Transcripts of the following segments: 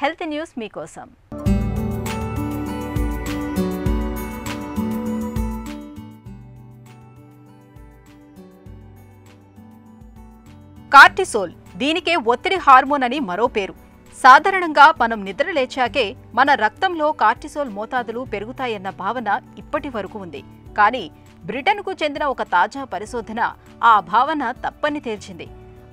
Health news మీకోసం. Cortisol దీనికే ఒత్తిడి హార్మోన్ అని మరో పేరు. సాధారణంగా మనం నిద్ర లేచాకే మన రక్తంలో కార్టిసోల్ మోతాదులు పెరుగుతాయన్న భావన ఇప్పటి వరకు ఉంది. కానీ బ్రిటన్కు చెందిన ఒక తాజా పరిశోధన ఆ భావన తప్పని తేల్చింది.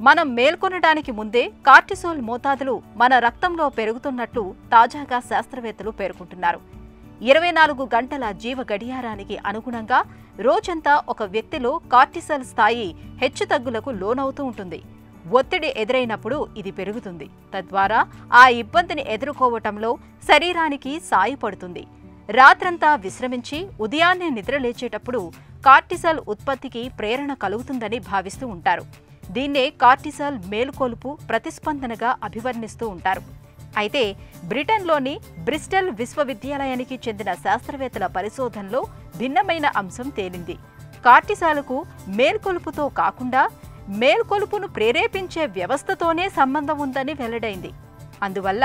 మనం మేల్కొనడానికి ముందే కార్టిసోల్ మోతాదులు మన రక్తంలో పెరుగుతున్నట్లు తాజాగా శాస్త్రవేత్తలు పేర్కొంటున్నారు. 24 గంటల జీవ గడియారానికి అనుగుణంగా రోజంతా ఒక వ్యక్తిలో కార్టిసోల్ స్థాయి హెచ్చుతగ్గులకు లోనవుతూ ఉంటుంది. ఒత్తిడి ఎదురైనప్పుడు ఇది పెరుగుతుంది. తద్వారా ఆ ఇబ్బందిని ఎదుర్కోవటంలో శరీరానికి సాయపడుతుంది. రాత్రంతా విశ్రమించి ఉదయాన్నే నిద్రలేచేటప్పుడు కార్టిసోల్ ఉత్పత్తికి ప్రేరణ కలుగుతుందని భావిస్తూ ఉంటారు. దీన్నే కార్టిసోల్ మేలుకొలుపు ప్రతిస్పందనగా అభివర్ణిస్తూ ఉంటారు. అయితే బ్రిటన్లోని బ్రిస్టల్ విశ్వవిద్యాలయానికి చెందిన శాస్త్రవేత్తల పరిశోధనలో భిన్నమైన అంశం తేలింది. కార్టిసాల్కు మేల్కొలుపుతో కాకుండా మేల్కొలుపును ప్రేరేపించే వ్యవస్థతోనే సంబంధం ఉందని వెల్లడైంది. అందువల్ల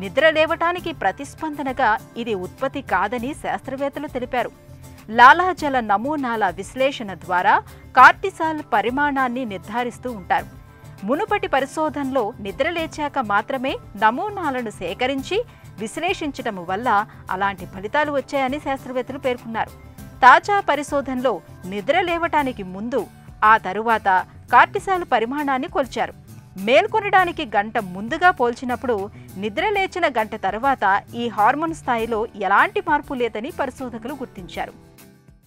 నిద్ర లేవటానికి ప్రతిస్పందనగా ఇది ఉత్పత్తి కాదని శాస్త్రవేత్తలు తెలిపారు. లాలాజల నమూనాల విశ్లేషణ ద్వారా కార్టిసాల్ పరిమాణాన్ని నిర్ధారిస్తూ ఉంటారు. మునుపటి పరిశోధనలో నిద్రలేచాక మాత్రమే నమూనాలను సేకరించి విశ్లేషించటం వల్ల అలాంటి ఫలితాలు వచ్చాయని శాస్త్రవేత్తలు పేర్కొన్నారు. తాజా పరిశోధనలో నిద్ర లేవటానికి ముందు, ఆ తరువాత కార్టిసాల్ పరిమాణాన్ని కొలిచారు. మేల్కొనడానికి గంట ముందుగా పోల్చినప్పుడు నిద్రలేచిన గంట తర్వాత ఈ హార్మోన్ స్థాయిలో ఎలాంటి మార్పు లేదని పరిశోధకులు గుర్తించారు.